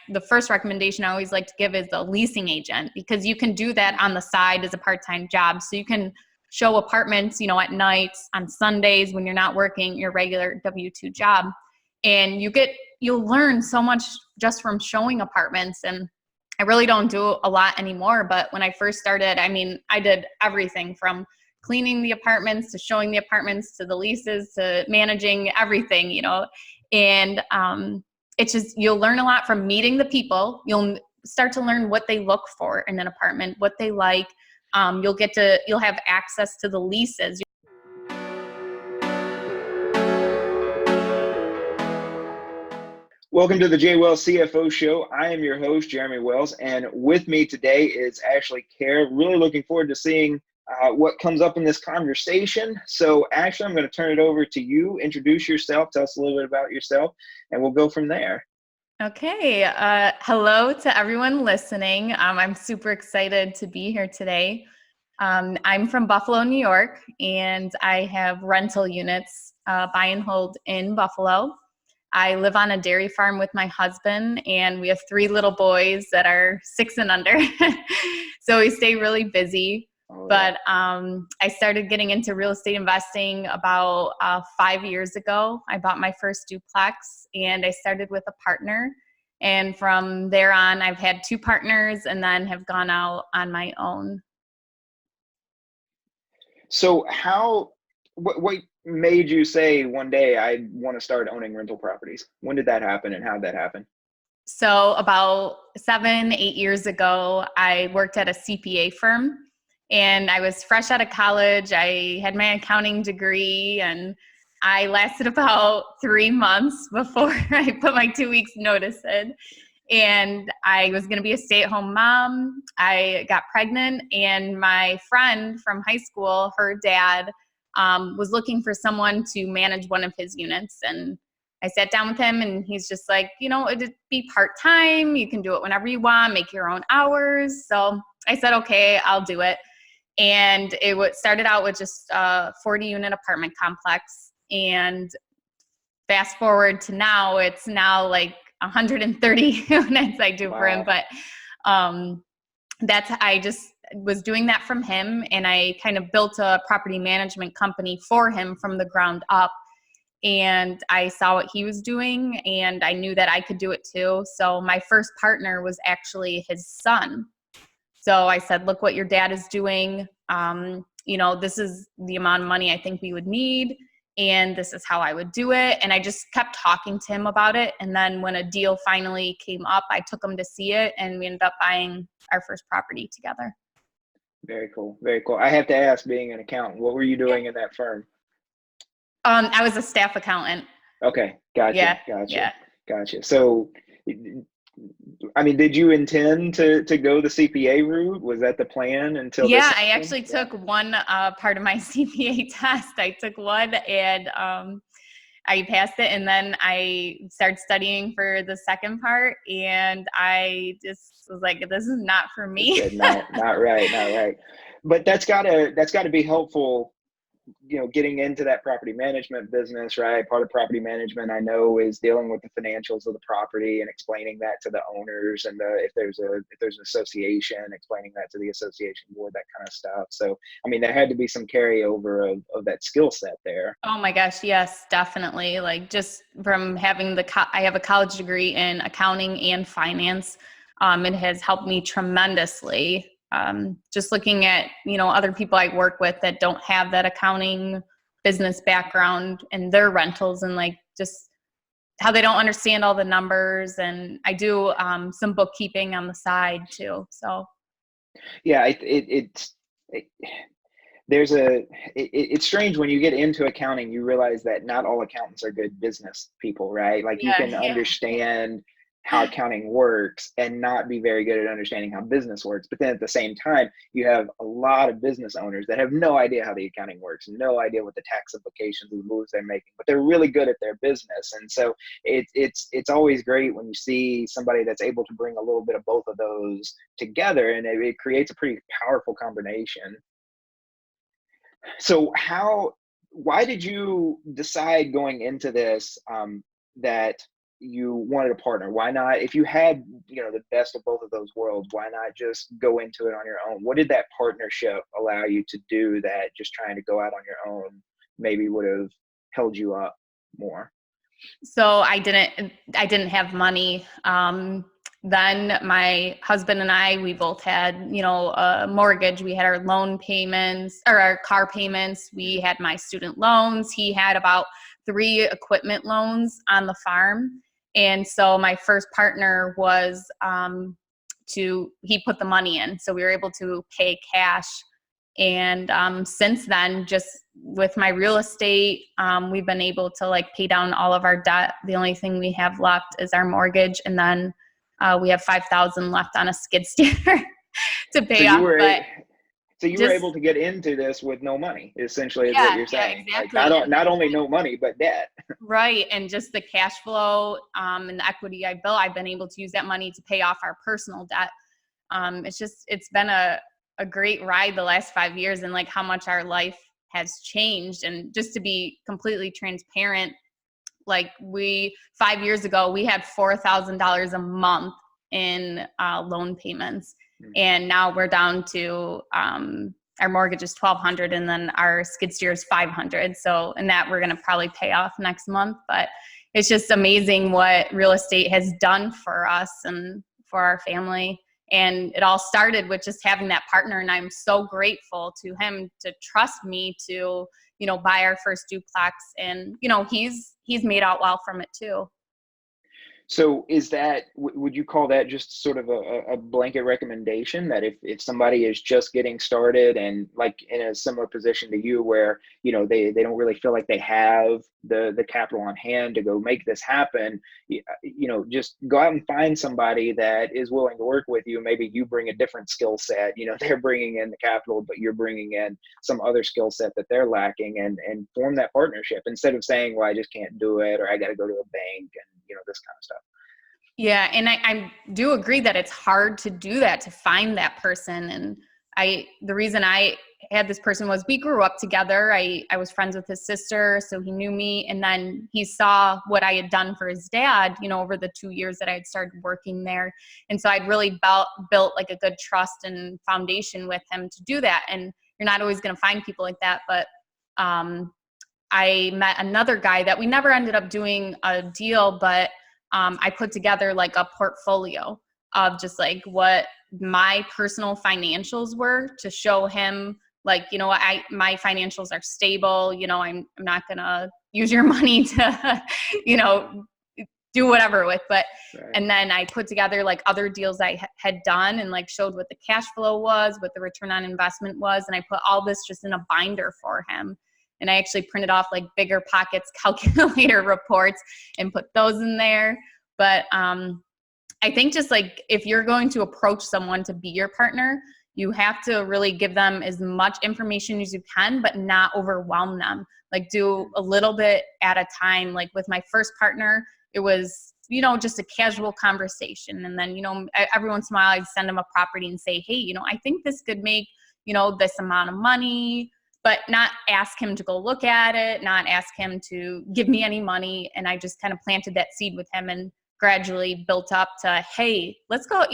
the first recommendation I always like to give is the leasing agent, because you can do that on the side as a part-time job. So you can show apartments, at nights, on Sundays when you're not working your regular W-2 job. And you'll learn so much just from showing apartments. And I really don't do a lot anymore. But when I first started, I did everything from cleaning the apartments to showing the apartments to the leases to managing everything, and it's just, you'll learn a lot from meeting the people. You'll start to learn what they look for in an apartment, what they like. You'll have access to the leases. Welcome to the J. Wells CFO Show. I am your host, Jeremy Wells, and with me today is Ashley Kehr. Really looking forward to seeing what comes up in this conversation. So, Ashley, I'm going to turn it over to you. Introduce yourself, tell us a little bit about yourself, and we'll go from there. Okay. Hello to everyone listening. I'm super excited to be here today. I'm from Buffalo, New York, and I have rental units, buy and hold in Buffalo. I live on a dairy farm with my husband, and we have 3 little boys that are 6 and under. So we stay really busy. But I started getting into real estate investing about 5 years ago. I bought my first duplex, and I started with a partner. And from there on, I've had 2 partners and then have gone out on my own. So what made you say one day I want to start owning rental properties? When did that happen, and how did that happen? So about 7, 8 years ago, I worked at a CPA firm, and I was fresh out of college. I had my accounting degree, and I lasted about 3 months before I put my 2 weeks notice in. And I was going to be a stay-at-home mom. I got pregnant, and my friend from high school, her dad, was looking for someone to manage one of his units. And I sat down with him, and he's just like, it'd be part-time. You can do it whenever you want, make your own hours. So I said, okay, I'll do it. And it started out with just a 40-unit apartment complex. And fast forward to now, it's now like 130 units I do for him. But I just was doing that from him, and I kind of built a property management company for him from the ground up. And I saw what he was doing, and I knew that I could do it too. So my first partner was actually his son. So I said, look what your dad is doing. This is the amount of money I think we would need, and this is how I would do it. And I just kept talking to him about it. And then when a deal finally came up, I took him to see it, and we ended up buying our first property together. Very cool. Very cool. I have to ask, being an accountant, what were you doing in that firm? I was a staff accountant. Okay. Gotcha. Yeah. Gotcha. So, did you intend to go the CPA route? Was that the plan until this happened? I actually took one part of my CPA test. I took one, and I passed it, and then I started studying for the second part, and I just was like, this is not for me. Not right. But that's gotta be helpful, getting into that property management business, right? Part of property management, I know, is dealing with the financials of the property and explaining that to the owners, and if there's an association, explaining that to the association board, that kind of stuff. So, there had to be some carryover of that skill set there. Oh my gosh, yes, definitely. Like, just from having I have a college degree in accounting and finance, it has helped me tremendously. Just looking at, other people I work with that don't have that accounting business background and their rentals, and like just how they don't understand all the numbers. And I do some bookkeeping on the side too. So yeah, it's strange when you get into accounting, you realize that not all accountants are good business people, right? Like you can understand how accounting works and not be very good at understanding how business works. But then at the same time, you have a lot of business owners that have no idea how the accounting works, no idea what the tax implications of the moves they're making, but they're really good at their business. And so it's always great when you see somebody that's able to bring a little bit of both of those together, and it creates a pretty powerful combination. So why did you decide going into this that you wanted a partner? Why not, if you had, the best of both of those worlds, why not just go into it on your own? What did that partnership allow you to do that just trying to go out on your own maybe would have held you up more? So I didn't have money. Then my husband and I, we both had, a mortgage. We had our loan payments or our car payments. We had my student loans. He had about 3 equipment loans on the farm. And so my first partner was, he put the money in. So we were able to pay cash. And since then, just with my real estate, we've been able to pay down all of our debt. The only thing we have left is our mortgage, and then we have $5,000 left on a skid steer to pay off. So you were able to get into this with no money, essentially, is what you're saying. Yeah, exactly. Not only no money, but debt. Right, and just the cash flow and the equity I built, I've been able to use that money to pay off our personal debt. It's been a great ride the last 5 years, and how much our life has changed. And just to be completely transparent, 5 years ago, we had $4,000 a month in loan payments. Mm-hmm. And now we're down to, our mortgage is $1,200, and then our skid steer is $500. So, and that we're going to probably pay off next month. But it's just amazing what real estate has done for us and for our family. And it all started with just having that partner. And I'm so grateful to him to trust me to, buy our first duplex. And, he's made out well from it too. So is that, would you call that just sort of a blanket recommendation that if somebody is just getting started and in a similar position to you where, they don't really feel like they have the capital on hand to go make this happen, just go out and find somebody that is willing to work with you. Maybe you bring a different skill set, they're bringing in the capital, but you're bringing in some other skill set that they're lacking, and form that partnership instead of saying, well, I just can't do it, or I got to go to a bank and, this kind of stuff. Yeah. And I do agree that it's hard to do that, to find that person. And the reason I had this person was we grew up together. I was friends with his sister, so he knew me. And then he saw what I had done for his dad, over the 2 years that I had started working there. And so I'd really built a good trust and foundation with him to do that. And you're not always going to find people like that. But I met another guy that we never ended up doing a deal, but I put together a portfolio of just what my personal financials were to show him my financials are stable. I'm not going to use your money to, do whatever with, but, right. And then I put together other deals I had done and showed what the cash flow was, what the return on investment was. And I put all this just in a binder for him. And I actually printed off Bigger Pockets calculator reports and put those in there. But I think just if you're going to approach someone to be your partner, you have to really give them as much information as you can, but not overwhelm them. Do a little bit at a time. With my first partner, it was, just a casual conversation. And then, every once in a while I'd send them a property and say, hey, I think this could make, this amount of money, but not ask him to go look at it, not ask him to give me any money. And I just kind of planted that seed with him and gradually built up to, hey, let's go,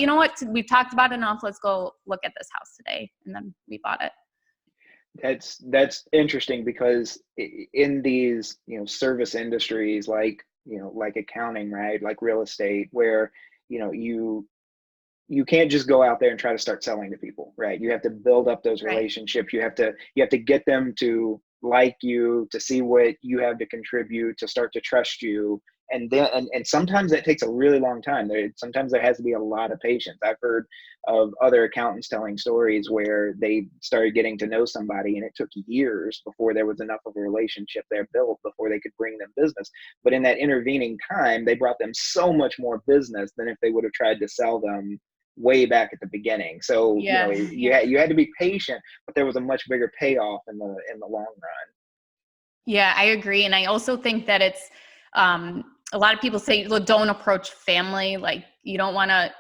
we've talked about it enough. Let's go look at this house today. And then we bought it. That's interesting because in these, service industries, like accounting, right? Like real estate, where, you can't just go out there and try to start selling to people, right? You have to build up those relationships. You have to get them to like you, to see what you have to contribute, to start to trust you. And then, and sometimes that takes a really long time. Sometimes there has to be a lot of patience. I've heard of other accountants telling stories where they started getting to know somebody and it took years before there was enough of a relationship there built before they could bring them business. But in that intervening time, they brought them so much more business than if they would have tried to sell them way back at the beginning. So you had to be patient, but there was a much bigger payoff in the long run. Yeah, I agree. And I also think that it's a lot of people say, well, don't approach family. You don't want to,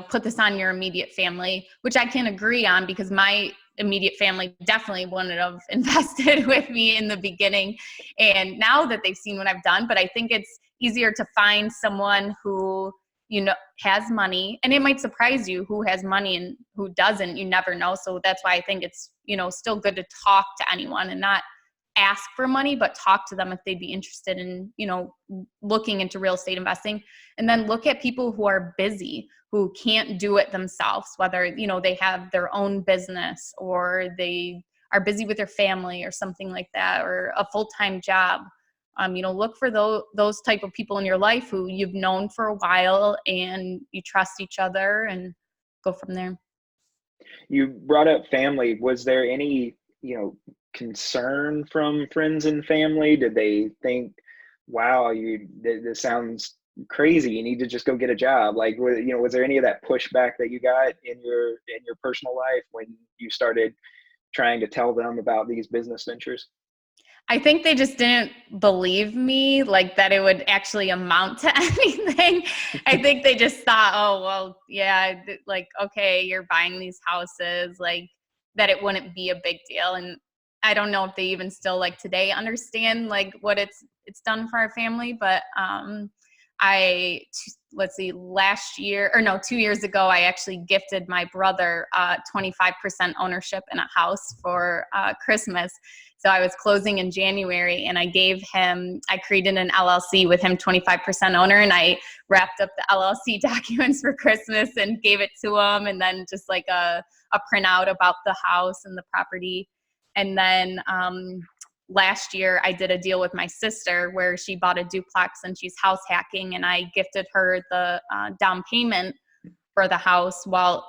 put this on your immediate family, which I can agree on because my immediate family definitely wouldn't have invested with me in the beginning. And now that they've seen what I've done, but I think it's, easier to find someone who, has money, and it might surprise you who has money and who doesn't. You never know. So that's why I think it's, still good to talk to anyone and not ask for money, but talk to them if they'd be interested in, looking into real estate investing. And then look at people who are busy, who can't do it themselves, whether, they have their own business or they are busy with their family or something like that, or a full-time job. Look for those type of people in your life who you've known for a while and you trust each other, and go from there. You brought up family. Was there any, concern from friends and family? Did they think, wow, this sounds crazy, you need to just go get a job? Like, was there any of that pushback that you got in your personal life when you started trying to tell them about these business ventures? I think they just didn't believe me, like that it would actually amount to anything. I think they just thought, oh, well, yeah, like, okay, you're buying these houses, like that it wouldn't be a big deal. And I don't know if they even still like today understand like what it's done for our family. But let's see, 2 years ago, I actually gifted my brother 25% ownership in a house for Christmas. So I was closing in January, and I created an LLC with him 25% owner, and I wrapped up the LLC documents for Christmas and gave it to him, and then just like a printout about the house and the property. And then last year I did a deal with my sister where she bought a duplex and she's house hacking, and I gifted her the down payment for the house.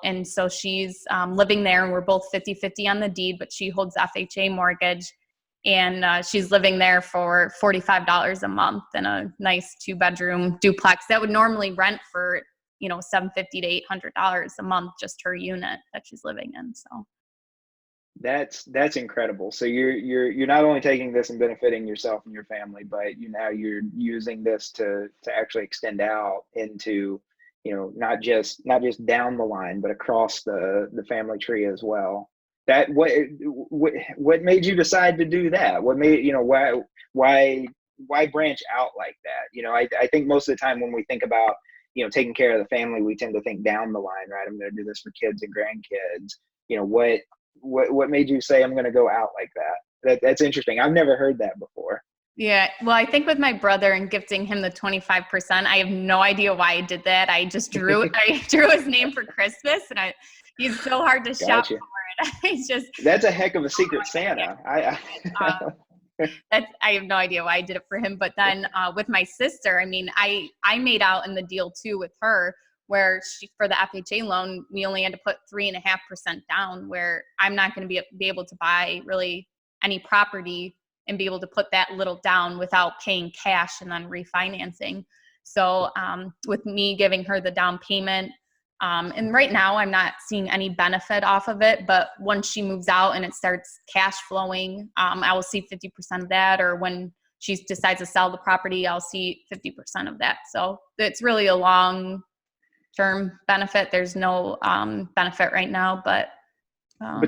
And so she's living there, and we're both 50-50 on the deed, but she holds FHA mortgage, and she's living there for $45 a month in a nice 2-bedroom duplex that would normally rent for, $750 to $800 a month, just her unit that she's living in. So that's incredible. So you're not only taking this and benefiting yourself and your family, but you're using this to actually extend out into, not just down the line, but across the family tree as well. That what made you decide to do that? What made, why branch out like that? I think most of the time when we think about, taking care of the family, we tend to think down the line, right? I'm going to do this for kids and grandkids. What made you say I'm going to go out like that? That's interesting. I've never heard that before. Yeah. Well, I think with my brother and gifting him the 25%, I have no idea why I did that. I just drew his name for Christmas, and he's so hard to shop for it. That's a heck of a secret Santa. I have no idea why I did it for him. But then with my sister, I mean, I made out in the deal too with her, where for the FHA loan, we only had to put 3.5% down, where I'm not going to be able to buy really any property and be able to put that little down without paying cash and then refinancing. So with me giving her the down payment, and right now I'm not seeing any benefit off of it, but once she moves out and it starts cash flowing, I will see 50% of that, or when she decides to sell the property, I'll see 50% of that. So it's really a long-term benefit. There's no benefit right now, but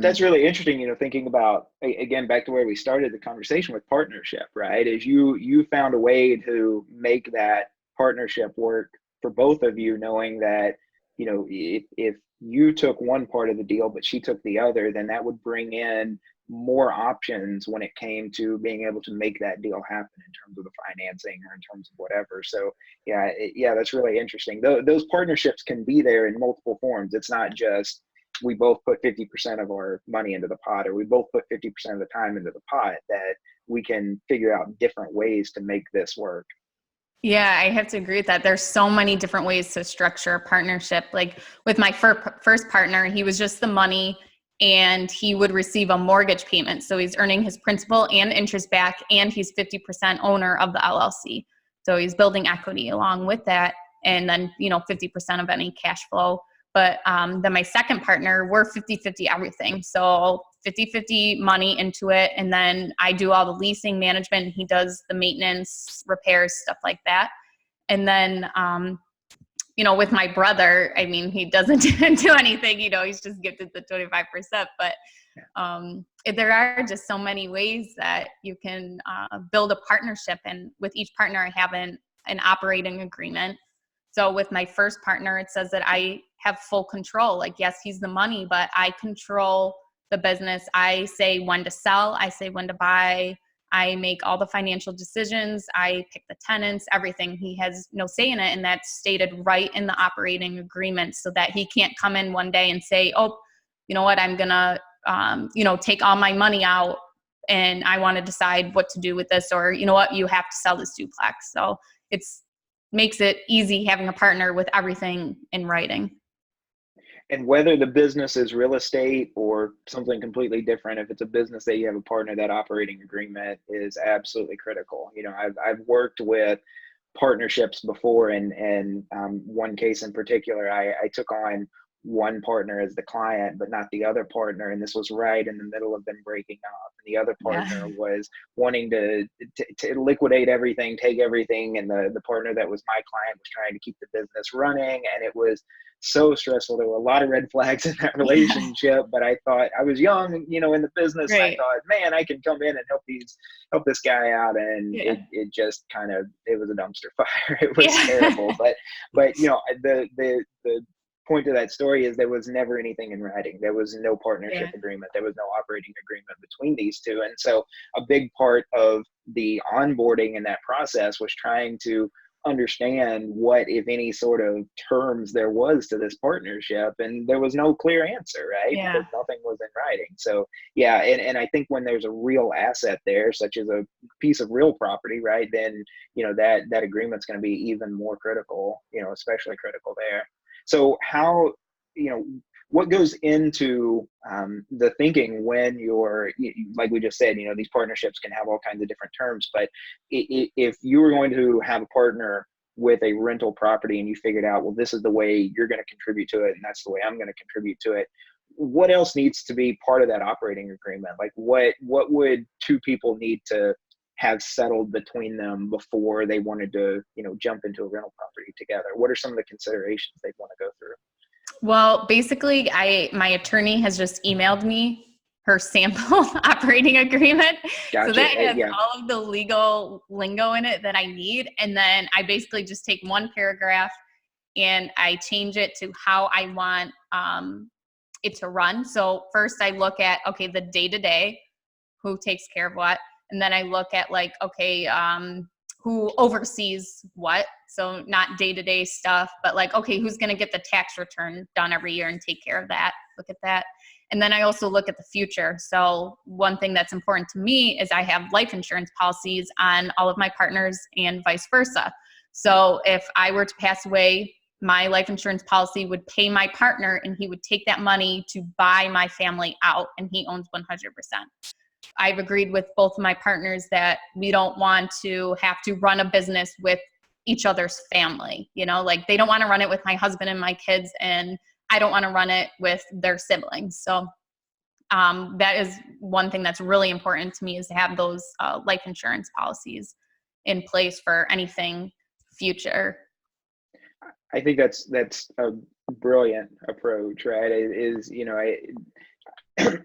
that's really interesting, thinking about, again, back to where we started the conversation with partnership, right? Is you found a way to make that partnership work for both of you, knowing that, if you took one part of the deal, but she took the other, then that would bring in more options when it came to being able to make that deal happen in terms of the financing or in terms of whatever. So yeah, that's really interesting. Those partnerships can be there in multiple forms. It's not just we both put 50% of our money into the pot, or we both put 50% of the time into the pot, that we can figure out different ways to make this work. Yeah, I have to agree with that. There's so many different ways to structure a partnership. Like with my first partner, he was just the money, and he would receive a mortgage payment. So he's earning his principal and interest back, and he's 50% owner of the LLC. So he's building equity along with that, and then 50% of any cash flow. But then my second partner, we're 50-50 everything. So 50-50 money into it. And then I do all the leasing management. He does the maintenance, repairs, stuff like that. And then, with my brother, I mean, he doesn't do anything, he's just gifted the 25%. But there are just so many ways that you can build a partnership. And with each partner, I haven't an operating agreement. So with my first partner, it says that I have full control. Like, yes, he's the money, but I control the business. I say when to sell, I say when to buy, I make all the financial decisions, I pick the tenants, everything. He has no say in it. And that's stated right in the operating agreement, so that he can't come in one day and say, oh, you know what, I'm going to, take all my money out and I want to decide what to do with this, or, you know what, you have to sell this duplex. So it's makes it easy having a partner with everything in writing. And whether the business is real estate or something completely different, if it's a business that you have a partner, that operating agreement is absolutely critical. I've worked with partnerships before, and one case in particular, I took on one partner as the client, but not the other partner. And this was right in the middle of them breaking up. And the other partner was wanting to liquidate everything, take everything. And the partner that was my client was trying to keep the business running. And it was so stressful. There were a lot of red flags in that relationship, but I thought, I was young, in the business. Right. I thought, man, I can come in and help this guy out. And it just it was a dumpster fire. It was terrible. But the point of that story is there was never anything in writing. There was no partnership agreement. There was no operating agreement between these two. And so a big part of the onboarding in that process was trying to understand what, if any, sort of terms there was to this partnership. And there was no clear answer, right? Yeah. Because nothing was in writing. So and I think when there's a real asset there, such as a piece of real property, right, then that agreement's going to be even more critical, especially critical there. So how, what goes into the thinking when you're, like we just said, these partnerships can have all kinds of different terms, but if you were going to have a partner with a rental property and you figured out, well, this is the way you're going to contribute to it and that's the way I'm going to contribute to it, what else needs to be part of that operating agreement? Like what would two people need to have settled between them before they wanted to, jump into a rental property together? What are some of the considerations they'd want to go through? Well, basically, my attorney has just emailed me her sample operating agreement. Gotcha. So that has all of the legal lingo in it that I need. And then I basically just take one paragraph and I change it to how I want it to run. So first I look at, okay, the day-to-day, who takes care of what. And then I look at who oversees what. So not day-to-day stuff, but okay, who's going to get the tax return done every year and take care of that? Look at that. And then I also look at the future. So one thing that's important to me is I have life insurance policies on all of my partners and vice versa. So if I were to pass away, my life insurance policy would pay my partner and he would take that money to buy my family out, and he owns 100%. I've agreed with both of my partners that we don't want to have to run a business with each other's family. They don't want to run it with my husband and my kids, and I don't want to run it with their siblings. So that is one thing that's really important to me, is to have those life insurance policies in place for anything future. I think that's a brilliant approach, right?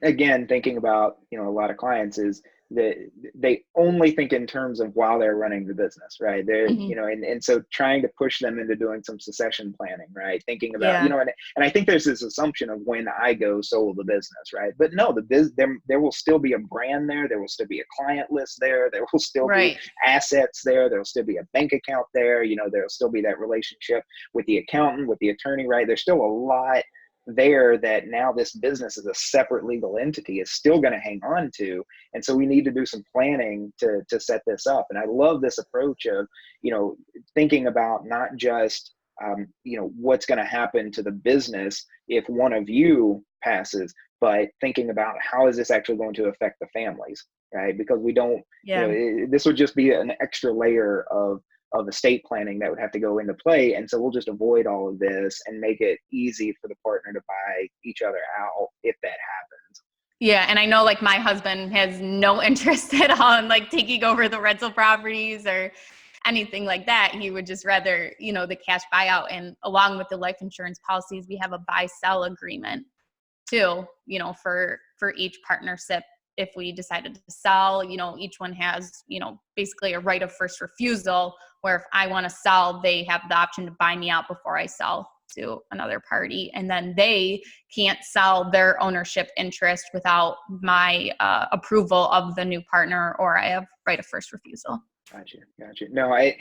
Again, thinking about, a lot of clients is that they only think in terms of while they're running the business, right? They're, and so trying to push them into doing some succession planning, right? Thinking about, and I think there's this assumption of when I go, so will the business, right? But no, there will still be a brand there. There will still be a client list there. There will still be assets there. There will still be a bank account there. There will still be that relationship with the accountant, with the attorney, right? There's still a lot there that now this business is a separate legal entity is still going to hang on to. And so we need to do some planning to set this up. And I love this approach of, thinking about not just, what's going to happen to the business if one of you passes, but thinking about how is this actually going to affect the families, right? Because we don't, this would just be an extra layer of estate planning that would have to go into play. And so we'll just avoid all of this and make it easy for the partner to buy each other out if that happens. Yeah. And I know my husband has no interest at all in taking over the rental properties or anything like that. He would just rather, the cash buyout. And along with the life insurance policies, we have a buy-sell agreement too, for each partnership if we decided to sell, each one has, basically a right of first refusal, where if I want to sell, they have the option to buy me out before I sell to another party. And then they can't sell their ownership interest without my approval of the new partner, or I have right of first refusal. Gotcha. No, I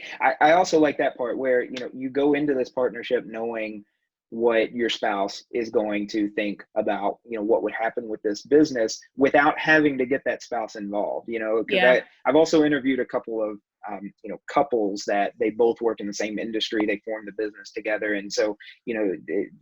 also like that part where, you go into this partnership knowing what your spouse is going to think about, what would happen with this business without having to get that spouse involved, because I've also interviewed a couple of, couples that they both work in the same industry, they form the business together. And so,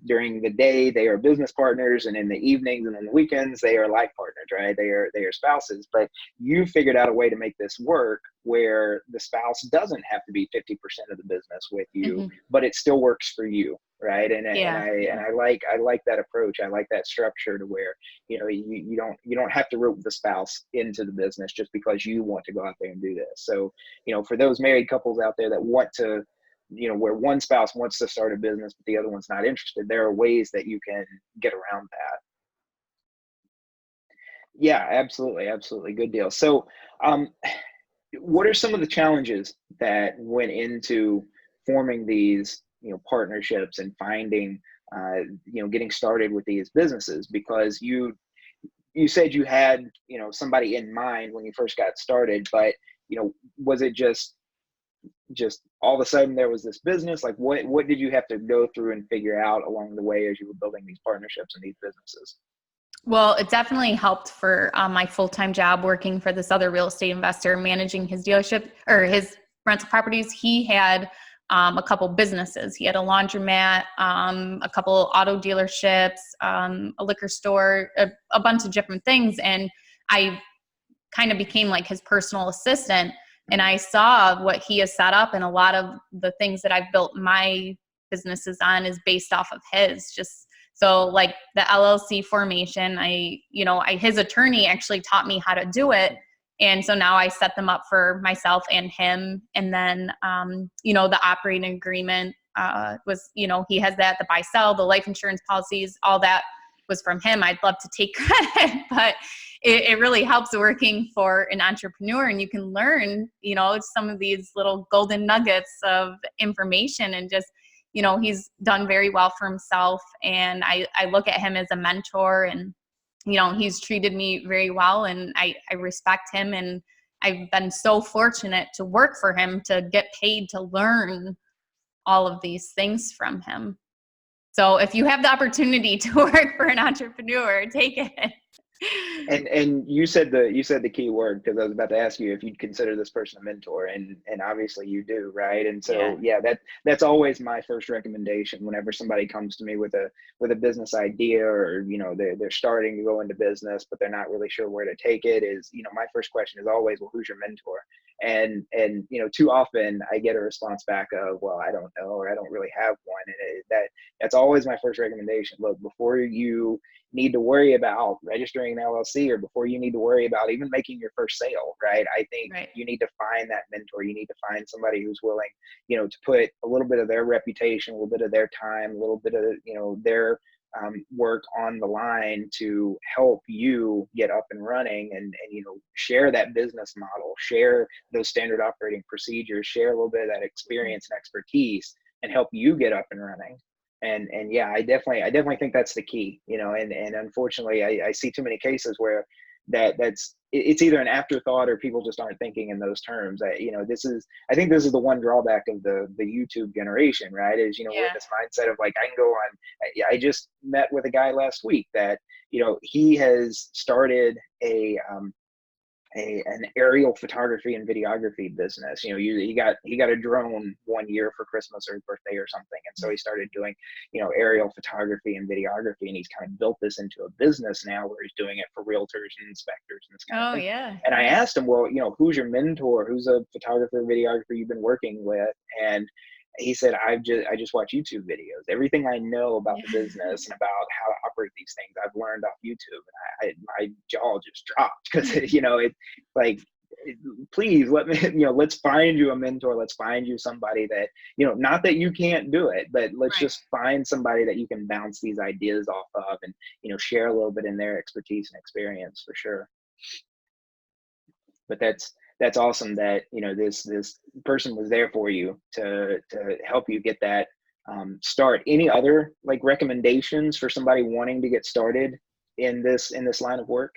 during the day they are business partners, and in the evenings and on the weekends, they are life partners, right? They are spouses, but you figured out a way to make this work where the spouse doesn't have to be 50% of the business with you, but it still works for you. Right. And I like that approach. I like that structure to where, you don't have to rope the spouse into the business just because you want to go out there and do this. So, for those married couples out there that want to, where one spouse wants to start a business, but the other one's not interested, there are ways that you can get around that. Yeah, absolutely. Absolutely. Good deal. So, what are some of the challenges that went into forming these, partnerships and finding, getting started with these businesses? Because you said you had, somebody in mind when you first got started, but, was it just all of a sudden there was this business? Like what did you have to go through and figure out along the way as you were building these partnerships and these businesses? Well, it definitely helped for my full-time job working for this other real estate investor, managing his dealership or his rental properties. He had a couple businesses. He had a laundromat, a couple auto dealerships, a liquor store, a bunch of different things. And I kind of became like his personal assistant. And I saw what he has set up, and a lot of the things that I've built my businesses on is based off of his. Just so like the LLC formation, his attorney actually taught me how to do it. And so now I set them up for myself and him. And then, the operating agreement was, he has that, the buy sell, the life insurance policies, all that was from him. I'd love to take credit, but it really helps working for an entrepreneur, and you can learn, some of these little golden nuggets of information, and just, he's done very well for himself. And I look at him as a mentor, and, he's treated me very well, and I respect him. And I've been so fortunate to work for him, to get paid to learn all of these things from him. So if you have the opportunity to work for an entrepreneur, take it. And you said the key word, because I was about to ask you if you'd consider this person a mentor, and obviously you do, right? And so that's always my first recommendation whenever somebody comes to me with a business idea, or they're starting to go into business but they're not really sure where to take it, is my first question is always, well, who's your mentor? And too often I get a response back of, well, I don't know, or I don't really have one. And that's always my first recommendation. Look, before you need to worry about registering an LLC, or before you need to worry about even making your first sale, right? I think you need to find that mentor. You need to find somebody who's willing, to put a little bit of their reputation, a little bit of their time, a little bit of, their work on the line to help you get up and running, and share that business model, share those standard operating procedures, share a little bit of that experience and expertise, and help you get up and running. And yeah, I definitely think that's the key, and unfortunately I see too many cases where it's either an afterthought, or people just aren't thinking in those terms. I think this is the one drawback of the YouTube generation, right? Is, we're in this mindset of like, I can go on. I just met with a guy last week that, he has started an aerial photography and videography business. He got a drone one year for Christmas or birthday or something, and so he started doing aerial photography and videography, and he's kind of built this into a business now where he's doing it for realtors and inspectors and this kind of thing. Yeah. And I asked him, well, who's your mentor? Who's a photographer, videographer you've been working with? And he said, I just watch YouTube videos. Everything I know about the business and about how to operate these things, I've learned off YouTube. And my jaw just dropped, because it's like, please let me, let's find you a mentor. Let's find you somebody that, not that you can't do it, but let's just find somebody that you can bounce these ideas off of, and share a little bit in their expertise and experience, for sure. But that's awesome that, this person was there for you to help you get that start. Any other like recommendations for somebody wanting to get started in this line of work?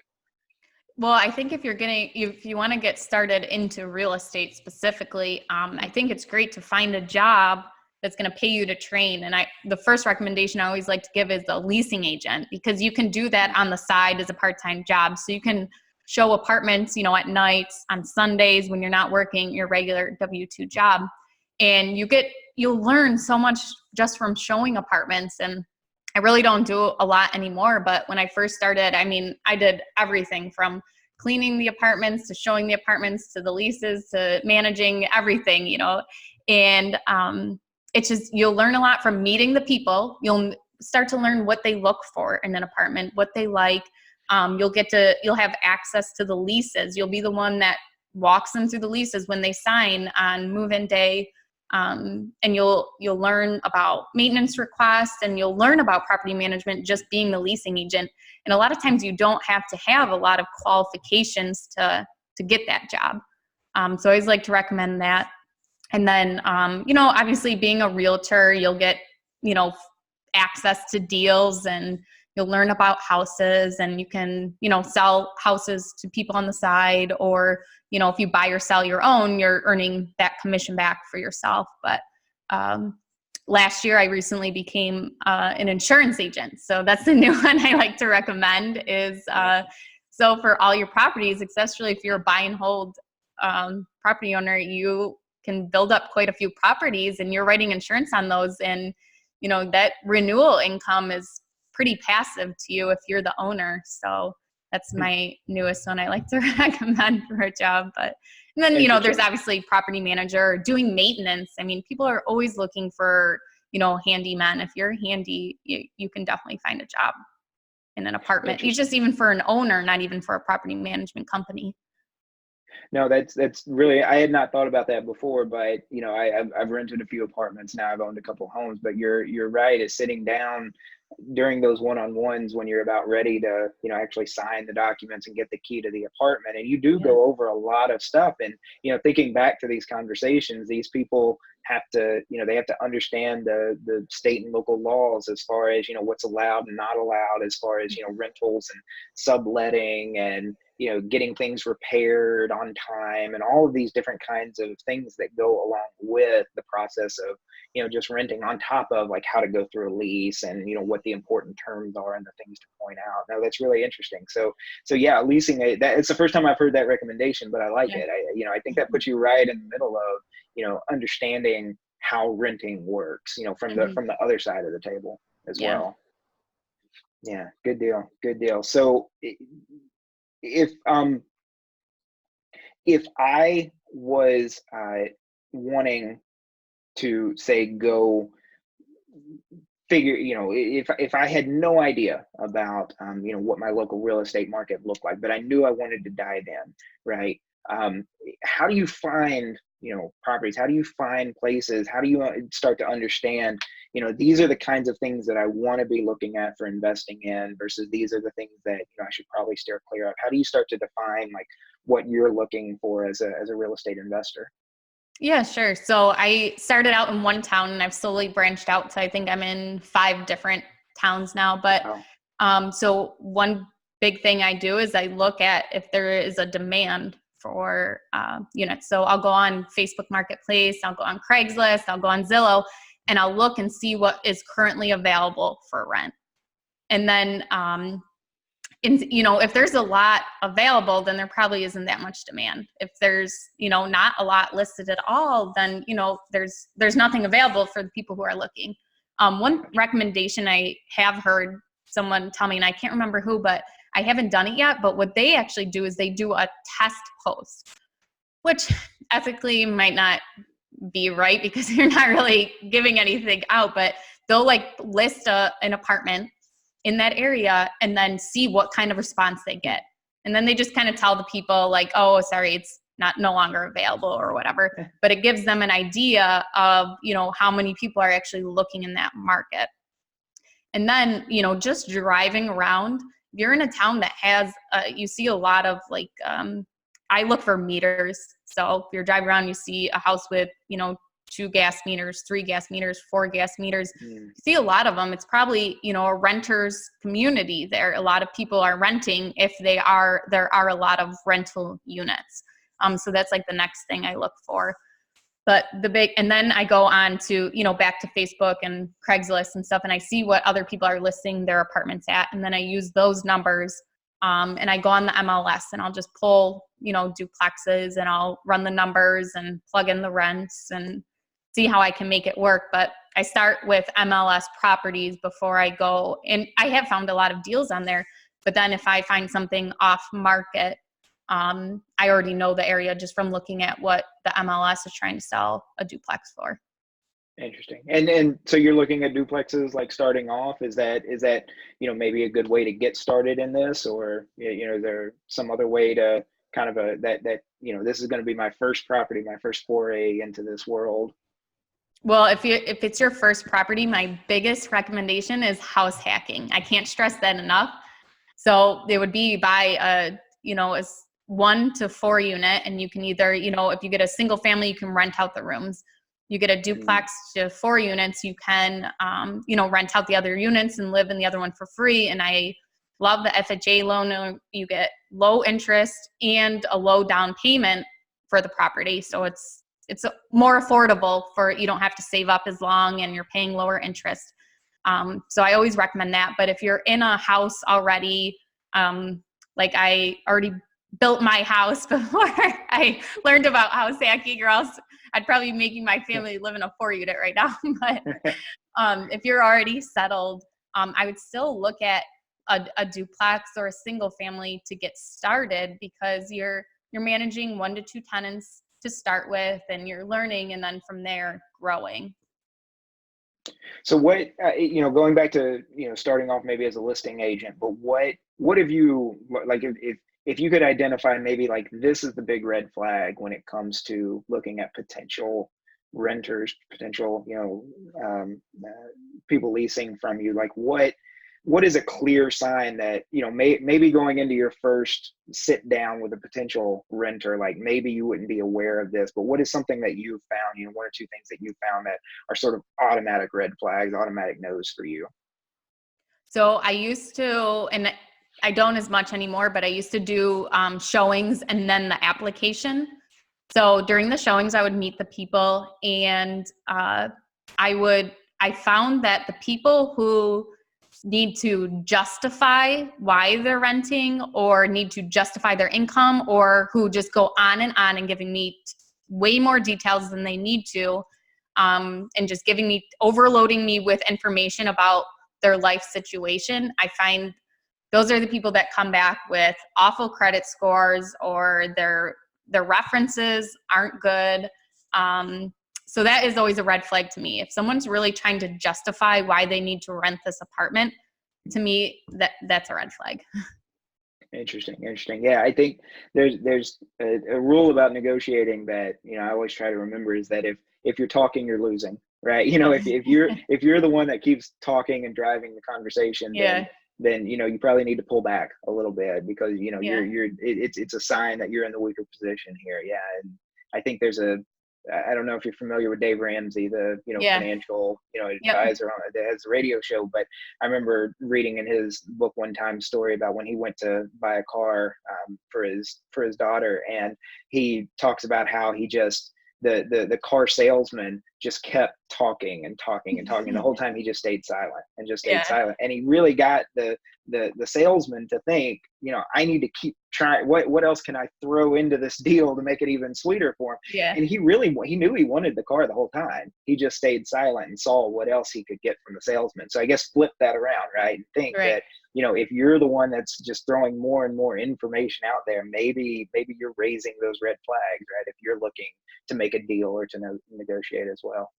Well, I think if you want to get started into real estate specifically, I think it's great to find a job that's going to pay you to train. And the first recommendation I always like to give is a leasing agent, because you can do that on the side as a part-time job. So you can show apartments, at nights, on Sundays when you're not working your regular W-2 job. And you'll learn so much just from showing apartments. And I really don't do a lot anymore, but when I first started, I did everything from cleaning the apartments to showing the apartments to the leases to managing everything, and it's just, you'll learn a lot from meeting the people. You'll start to learn what they look for in an apartment, what they like. You'll have access to the leases. You'll be the one that walks them through the leases when they sign on move-in day. And you'll learn about maintenance requests, and you'll learn about property management just being the leasing agent. And a lot of times you don't have to have a lot of qualifications to get that job. So I always like to recommend that. And then, obviously being a realtor, you'll get, access to deals, and you'll learn about houses, and you can, sell houses to people on the side, or, if you buy or sell your own, you're earning that commission back for yourself. But last year I recently became an insurance agent. So that's the new one I like to recommend is, so for all your properties, especially if you're a buy and hold property owner, you can build up quite a few properties, and you're writing insurance on those. And, that renewal income is pretty passive to you if you're the owner. So that's my newest one I like to recommend for a job. But, and then, there's obviously property manager, doing maintenance. People are always looking for, handyman. If you're handy, you can definitely find a job in an apartment. You just, even for an owner, not even for a property management company. No, that's really, I had not thought about that before, but I've rented a few apartments now. I've owned a couple homes, but you're right. Is sitting down during those one-on-ones when you're about ready to actually sign the documents and get the key to the apartment, and you do go over a lot of stuff. And thinking back to these conversations, these people have to they have to understand the state and local laws as far as what's allowed and not allowed, as far as rentals and subletting, and getting things repaired on time, and all of these different kinds of things that go along with the process of just renting, on top of like how to go through a lease, and what the important terms are and the things to point out. Now that's really interesting. So yeah, leasing, it's the first time I've heard that recommendation, but I like it. I think that puts you right in the middle of understanding how renting works, from the other side of the table as well. Yeah, good deal. So if I was wanting to say go figure, if I had no idea about what my local real estate market looked like, but I knew I wanted to dive in, right? How do you find properties? How do you find places? How do you start to understand these are the kinds of things that I want to be looking at for investing in, versus these are the things that I should probably steer clear of? How do you start to define like what you're looking for as a real estate investor? Yeah, sure. So I started out in one town, and I've slowly branched out. So I think I'm in 5 different towns now. But so one big thing I do is I look at if there is a demand for units. So I'll go on Facebook Marketplace, I'll go on Craigslist, I'll go on Zillow, and I'll look and see what is currently available for rent. And then if there's a lot available, then there probably isn't that much demand. If there's, not a lot listed at all, then, there's nothing available for the people who are looking. One recommendation I have heard someone tell me, and I can't remember who, but I haven't done it yet, but what they actually do is they do a test post, which ethically might not be right because you're not really giving anything out, but they'll list an apartment in that area and then see what kind of response they get. And then they just kind of tell the people oh, sorry, it's no longer available or whatever, but it gives them an idea of, how many people are actually looking in that market. And then, just driving around you're in a town that has, you see a lot of like, I look for meters. So if you're driving around, you see a house with, 2 gas meters, 3 gas meters, 4 gas meters. You see a lot of them. It's probably, a renter's community there. A lot of people are renting if there are a lot of rental units. So that's like the next thing I look for. But and then I go on to, back to Facebook and Craigslist and stuff, and I see what other people are listing their apartments at. And then I use those numbers, and I go on the MLS and I'll just pull, duplexes, and I'll run the numbers and plug in the rents and see how I can make it work. But I start with MLS properties before I go. And I have found a lot of deals on there, but then if I find something off market, I already know the area just from looking at what the MLS is trying to sell a duplex for. Interesting. And so you're looking at duplexes like starting off. Is that maybe a good way to get started in this, or is there some other way to kind of that this is going to be my first property, my first foray into this world? Well, if it's your first property, my biggest recommendation is house hacking. I can't stress that enough. So it would be buy a 1 to 4 unit, and you can either, if you get a single family, you can rent out the rooms. You get a duplex to 4 units, you can, rent out the other units and live in the other one for free. And I love the FHA loan. You get low interest and a low down payment for the property. So it's more affordable you don't have to save up as long, and you're paying lower interest. So I always recommend that. But if you're in a house already, like I already built my house before I learned about house hacking, or else I'd probably be making my family live in a 4 unit right now. But if you're already settled, I would still look at a duplex or a single family to get started, because you're managing 1 to 2 tenants to start with, and you're learning, and then from there growing. So what, going back to, starting off maybe as a listing agent, but what have you, like, if you could identify maybe like this is the big red flag when it comes to looking at potential renters, potential, people leasing from you, like what is a clear sign that, maybe going into your first sit down with a potential renter, like maybe you wouldn't be aware of this, but what is something that you've found, 1 or 2 things that you found that are sort of automatic red flags, automatic no's for you? So I used to, and I don't as much anymore, but I used to do showings and then the application. So during the showings, I would meet the people, and I found that the people who need to justify why they're renting, or need to justify their income, or who just go on and giving me way more details than they need to, and just overloading me with information about their life situation, I find those are the people that come back with awful credit scores, or their references aren't good. So that is always a red flag to me. If someone's really trying to justify why they need to rent this apartment, to me, that's a red flag. Interesting. Yeah, I think there's a rule about negotiating that, I always try to remember, is that if you're talking, you're losing, right? If you're the one that keeps talking and driving the conversation, then you probably need to pull back a little bit, because it's a sign that you're in the weaker position here. Yeah, and I think I don't know if you're familiar with Dave Ramsey, the financial advisor that has a radio show, but I remember reading in his book one time story about when he went to buy a car for his daughter, and he talks about how he just the car salesman just kept talking and the whole time he just stayed silent and he really got the salesman to think, I need to keep trying. What else can I throw into this deal to make it even sweeter for him? And he knew he wanted the car the whole time. He just stayed silent and saw what else he could get from the salesman. So I guess flip that around, right? And think that, if you're the one that's just throwing more and more information out there, maybe you're raising those red flags, right? If you're looking to make a deal or to negotiate as well.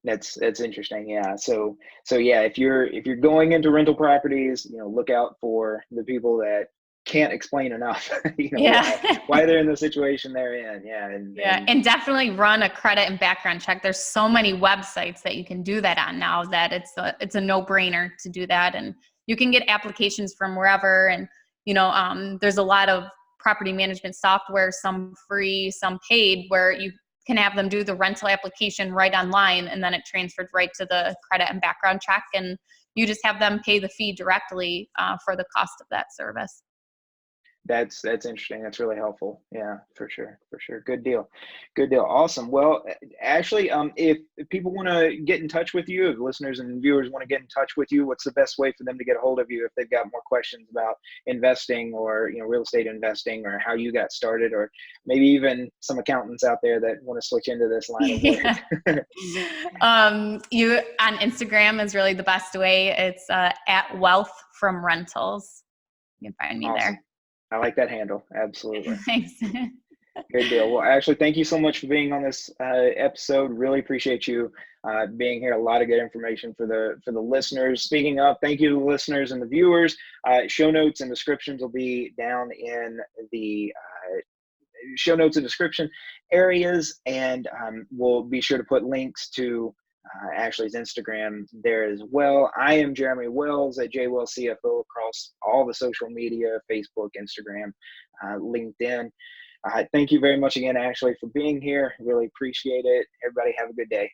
That's interesting. Yeah. So yeah, if you're going into rental properties, look out for the people that can't explain enough, why they're in the situation they're in. Yeah. And definitely run a credit and background check. There's so many websites that you can do that on now that it's a no-brainer to do that. And you can get applications from wherever. And, there's a lot of property management software, some free, some paid, where you can have them do the rental application right online, and then it transferred right to the credit and background check. And you just have them pay the fee directly for the cost of that service. That's interesting. That's really helpful. Yeah, for sure. Good deal. Awesome. Well, Ashley, if people want to get in touch with you, if listeners and viewers want to get in touch with you, what's the best way for them to get a hold of you if they've got more questions about investing, or real estate investing, or how you got started, or maybe even some accountants out there that want to switch into this line of work? You on Instagram is really the best way. It's at Wealth from Rentals. You can find me there. I like that handle. Absolutely. Thanks. Good deal. Well, Ashley, thank you so much for being on this episode. Really appreciate you being here. A lot of good information for the listeners. Speaking of, thank you to the listeners and the viewers. Show notes and descriptions will be down in the show notes and description areas, and we'll be sure to put links to Ashley's Instagram there as well. I am Jeremy Wells at JWells CFO across all the social media, Facebook, Instagram, LinkedIn. Thank you very much again, Ashley, for being here. Really appreciate it. Everybody have a good day.